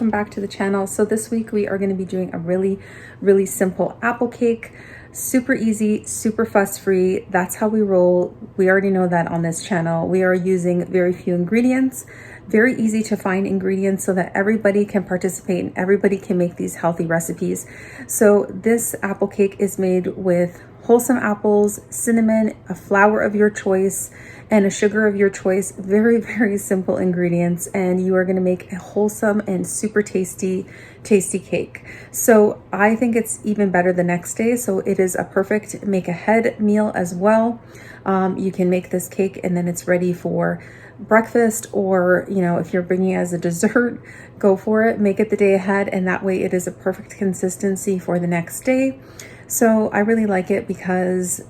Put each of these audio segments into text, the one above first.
welcome back to the channel. So this week we are going to be doing a really simple apple cake. Super easy, super fuss-free. That's how we roll. We already know that on this channel. We are using very few ingredients, very easy to find ingredients so that everybody can participate and everybody can make these healthy recipes. So this apple cake is made with wholesome apples, cinnamon, a flour of your choice, and a sugar of your choice. Very simple ingredients, and you are going to make a wholesome and super tasty cake. So I think it's even better the next day. So it is a perfect make ahead meal as well. You can make this cake and then it's ready for breakfast, or if you're bringing it as a dessert, go for it. Make it the day ahead, and that way it is a perfect consistency for the next day. So I really like it because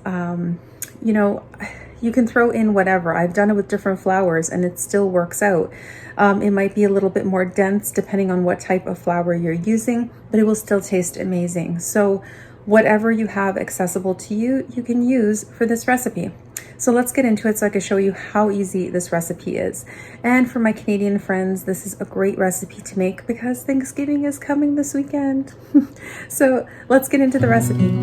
you can throw in whatever. I've done it with different flours and it still works out. It might be a little bit more dense depending on what type of flour you're using, but it will still taste amazing. So whatever you have accessible to you, you can use for this recipe. So let's get into it so I can show you how easy this recipe is. And for my Canadian friends, this is a great recipe to make because Thanksgiving is coming this weekend. So let's get into the recipe.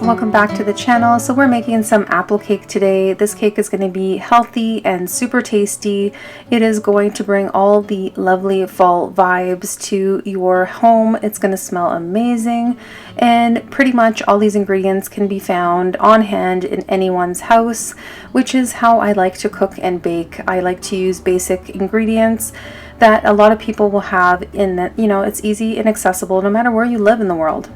Welcome back to the channel. So we're making some apple cake today. This cake is going to be healthy and super tasty. It is going to bring all the lovely fall vibes to your home. It's going to smell amazing, and pretty much all these ingredients can be found on hand in anyone's house, which is how I like to cook and bake. I like to use basic ingredients that a lot of people will have in that, it's easy and accessible no matter where you live in the world.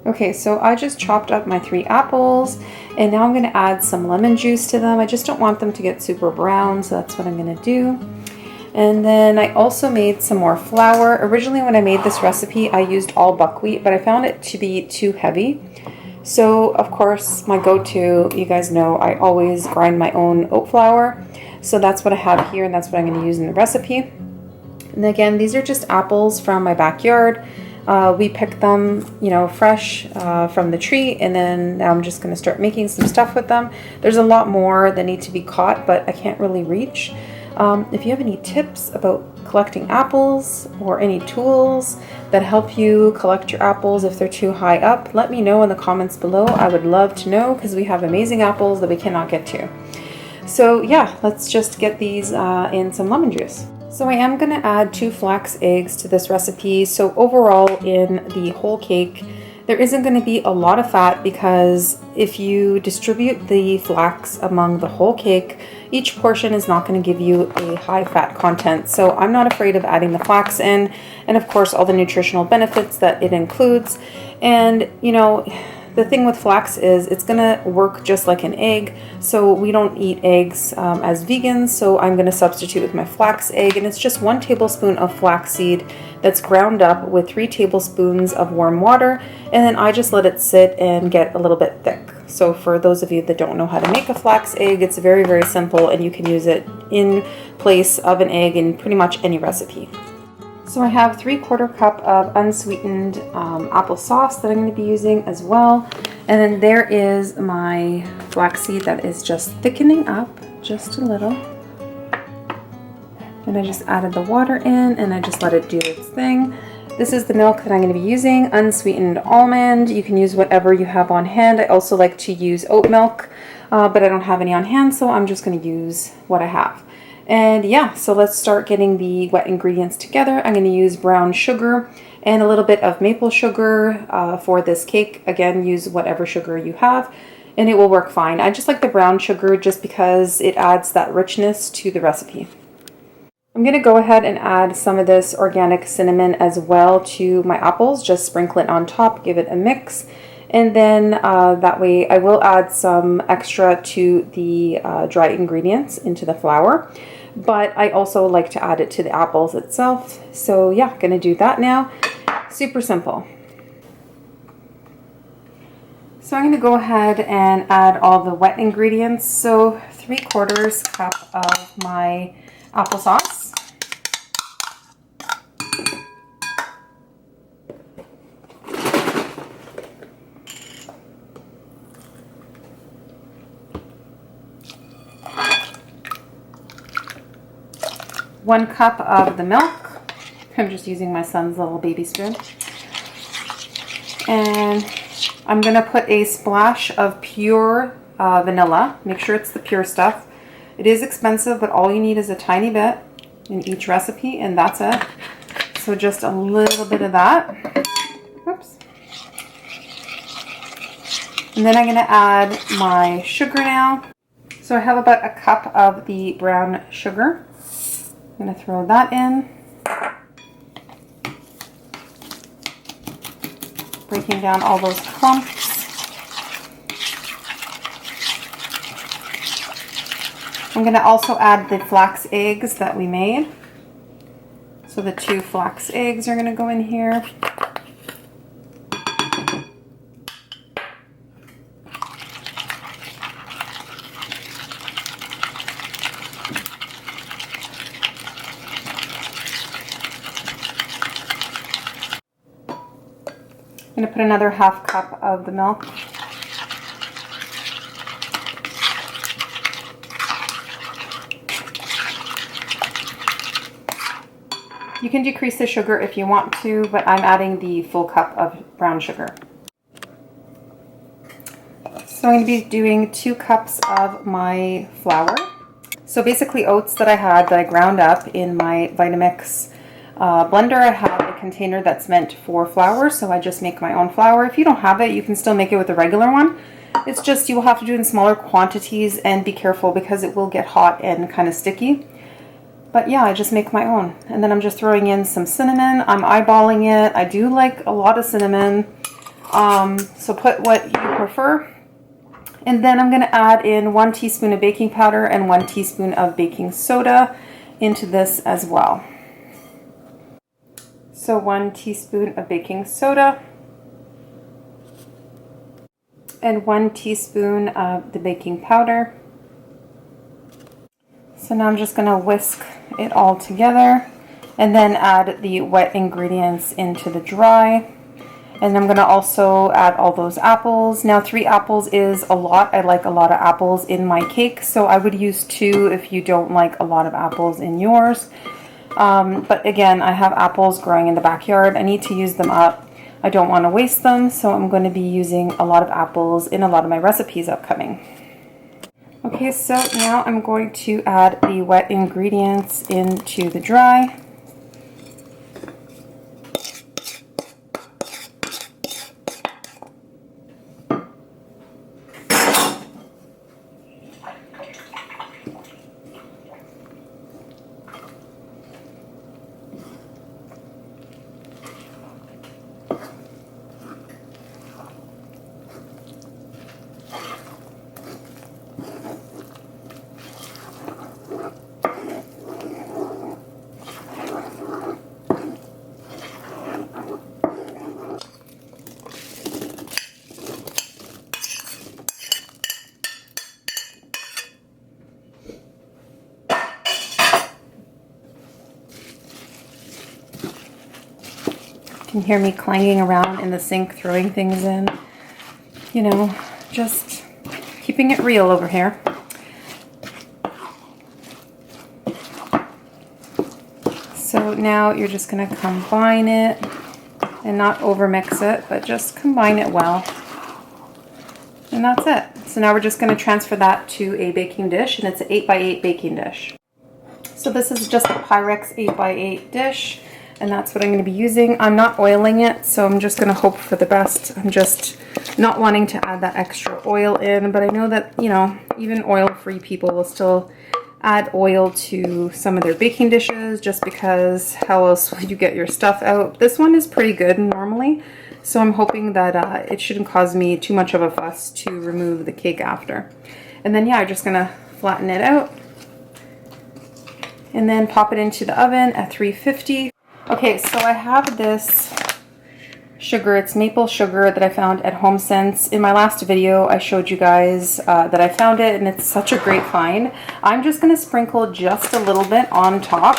Okay, so I just chopped up my 3 apples, and now I'm going to add some lemon juice to them. I just don't want them to get super brown, so that's what I'm going to do. And then I also made some more flour. Originally when I made this recipe, I used all buckwheat, but I found it to be too heavy. So of course, my go-to, you guys know, I always grind my own oat flour. So that's what I have here, and that's what I'm going to use in the recipe. And again, these are just apples from my backyard. We picked them, fresh from the tree, and then now I'm just going to start making some stuff with them. There's a lot more that need to be caught, but I can't really reach. If you have any tips about collecting apples or any tools that help you collect your apples if they're too high up, let me know in the comments below. I would love to know because we have amazing apples that we cannot get to. So yeah, let's just get these in some lemon juice. So I am going to add 2 flax eggs to this recipe. So overall in the whole cake, there isn't going to be a lot of fat because if you distribute the flax among the whole cake, each portion is not going to give you a high fat content. So I'm not afraid of adding the flax in, and of course all the nutritional benefits that it includes. And the thing with flax is it's gonna work just like an egg. So we don't eat eggs as vegans, so I'm gonna substitute with my flax egg, and it's just 1 tablespoon of flaxseed that's ground up with 3 tablespoons of warm water, and then I just let it sit and get a little bit thick. So for those of you that don't know how to make a flax egg, it's very simple, and you can use it in place of an egg in pretty much any recipe. So I have 3/4 cup of unsweetened apple sauce that I'm going to be using as well. And then there is my flaxseed that is just thickening up just a little. And I just added the water in and I just let it do its thing. This is the milk that I'm going to be using, unsweetened almond. You can use whatever you have on hand. I also like to use oat milk, but I don't have any on hand, so I'm just going to use what I have. And yeah, so let's start getting the wet ingredients together. I'm going to use brown sugar and a little bit of maple sugar for this cake. Again, use whatever sugar you have and it will work fine. I just like the brown sugar just because it adds that richness to the recipe. I'm going to go ahead and add some of this organic cinnamon as well to my apples. Just sprinkle it on top, give it a mix. And then that way I will add some extra to the dry ingredients into the flour. but I also like to add it to the apples itself. So yeah, gonna do that now. Super simple. So I'm gonna go ahead and add all the wet ingredients. So 3/4 cup of my applesauce. One cup of the milk. I'm just using my son's little baby spoon. And I'm gonna put a splash of pure vanilla. Make sure it's the pure stuff. It is expensive, but all you need is a tiny bit in each recipe, and that's it. So just a little bit of that. Oops. And then I'm gonna add my sugar now. So I have about a cup of the brown sugar. I'm gonna throw that in. Breaking down all those clumps. I'm gonna also add the flax eggs that we made. So the 2 flax eggs are gonna go in here. I'm going to put another 1/2 cup of the milk. You can decrease the sugar if you want to, but I'm adding the full cup of brown sugar. So I'm going to be doing 2 cups of my flour. So basically oats that I had that I ground up in my Vitamix blender. I have a container that's meant for flour, so I just make my own flour. If you don't have it, you can still make it with a regular one. It's just you will have to do it in smaller quantities and be careful because it will get hot and kind of sticky. But yeah, I just make my own. And then I'm just throwing in some cinnamon. I'm eyeballing it. I do like a lot of cinnamon, so put what you prefer. And then I'm going to add in 1 teaspoon of baking powder and 1 teaspoon of baking soda into this as well. So 1 teaspoon of baking soda and 1 teaspoon of the baking powder. So now I'm just going to whisk it all together and then add the wet ingredients into the dry. And I'm going to also add all those apples. Now 3 apples is a lot. I like a lot of apples in my cake, so I would use 2 if you don't like a lot of apples in yours. But again, I have apples growing in the backyard. I need to use them up. I don't want to waste them, so I'm going to be using a lot of apples in a lot of my recipes upcoming. Okay, so now I'm going to add the wet ingredients into the dry. You can hear me clanging around in the sink, throwing things in. You know, just keeping it real over here. So now you're just going to combine it and not over mix it, but just combine it well. And that's it. So now we're just going to transfer that to a baking dish, and it's an 8x8 baking dish. So this is just a Pyrex 8x8 dish, and that's what I'm going to be using. I'm not oiling it, so I'm just going to hope for the best. I'm just not wanting to add that extra oil in, but I know that, you know, even oil-free people will still add oil to some of their baking dishes, just because how else will you get your stuff out? This one is pretty good normally, so I'm hoping that it shouldn't cause me too much of a fuss to remove the cake after. And then yeah, I'm just going to flatten it out. and then pop it into the oven at 350. Okay, so I have this sugar. It's maple sugar that I found at HomeSense. In my last video, I showed you guys that I found it, and it's such a great find. I'm just going to sprinkle just a little bit on top.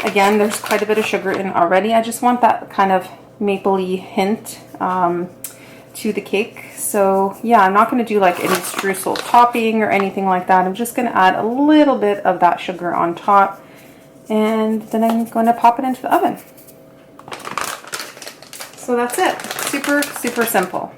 Again, there's quite a bit of sugar in already. I just want that kind of mapley hint to the cake. So yeah, I'm not going to do like any streusel topping or anything like that. I'm just going to add a little bit of that sugar on top, and then I'm going to pop it into the oven. So that's it. Super, super simple.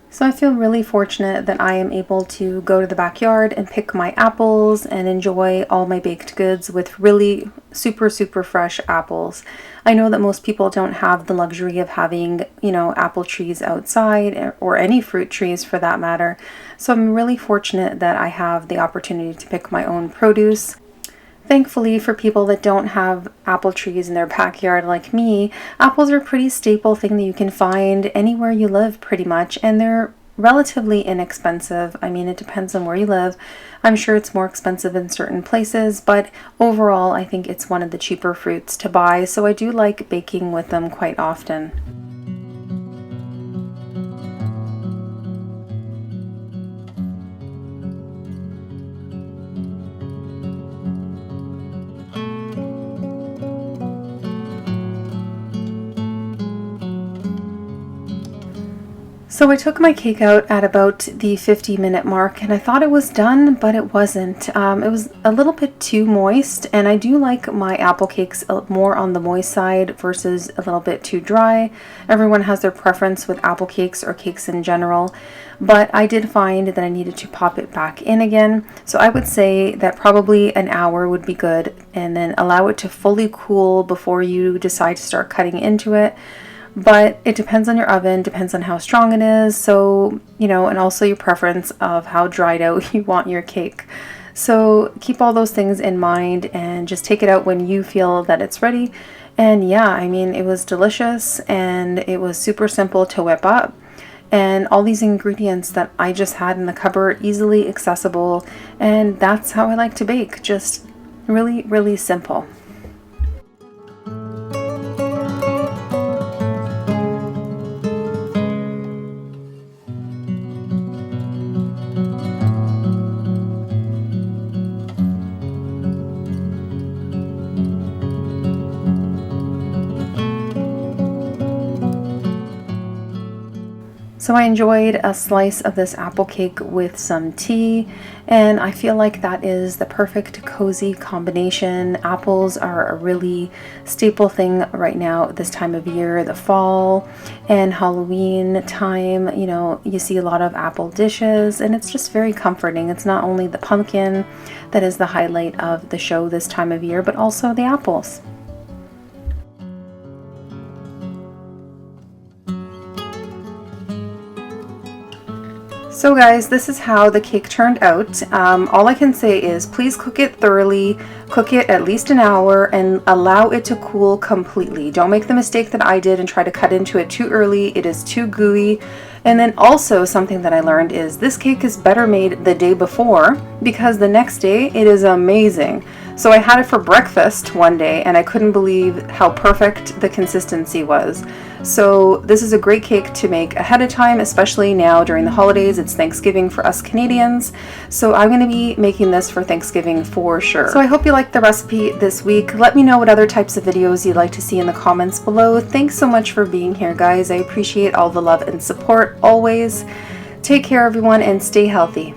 So I feel really fortunate that I am able to go to the backyard and pick my apples and enjoy all my baked goods with really super, super fresh apples. I know that most people don't have the luxury of having, you know, apple trees outside, or any fruit trees for that matter. So I'm really fortunate that I have the opportunity to pick my own produce. Thankfully, for people that don't have apple trees in their backyard like me, apples are a pretty staple thing that you can find anywhere you live pretty much, and they're relatively inexpensive. I mean, it depends on where you live. I'm sure it's more expensive in certain places, but overall, I think it's one of the cheaper fruits to buy, so I do like baking with them quite often. So I took my cake out at about the 50-minute mark, and I thought it was done, but it wasn't. It was a little bit too moist, and I do like my apple cakes more on the moist side versus a little bit too dry. Everyone has their preference with apple cakes or cakes in general, but I did find that I needed to pop it back in again. So I would say that probably an hour would be good, and then allow it to fully cool before you decide to start cutting into it. But it depends on your oven, depends on how strong it is, so, you know, and also your preference of how dried out you want your cake. So keep all those things in mind and just take it out when you feel that it's ready. And yeah, I mean, it was delicious and it was super simple to whip up. And all these ingredients that I just had in the cupboard, easily accessible. And that's how I like to bake, just really, really simple. So I enjoyed a slice of this apple cake with some tea, and I feel like that is the perfect cozy combination. Apples are a really staple thing right now this time of year, the fall and Halloween time. You know, you see a lot of apple dishes, and it's just very comforting. It's not only the pumpkin that is the highlight of the show this time of year, but also the apples. So guys, this is how the cake turned out. All I can say is please cook it thoroughly, cook it at least an hour, and allow it to cool completely. Don't make the mistake that I did and try to cut into it too early. It is too gooey. And then also something that I learned is this cake is better made the day before, because the next day it is amazing. So I had it for breakfast one day and I couldn't believe how perfect the consistency was. So this is a great cake to make ahead of time, especially now during the holidays. It's Thanksgiving for us Canadians. So I'm going to be making this for Thanksgiving for sure. So I hope you liked the recipe this week. Let me know what other types of videos you'd like to see in the comments below. Thanks so much for being here, guys. I appreciate all the love and support always. Take care, everyone, and stay healthy.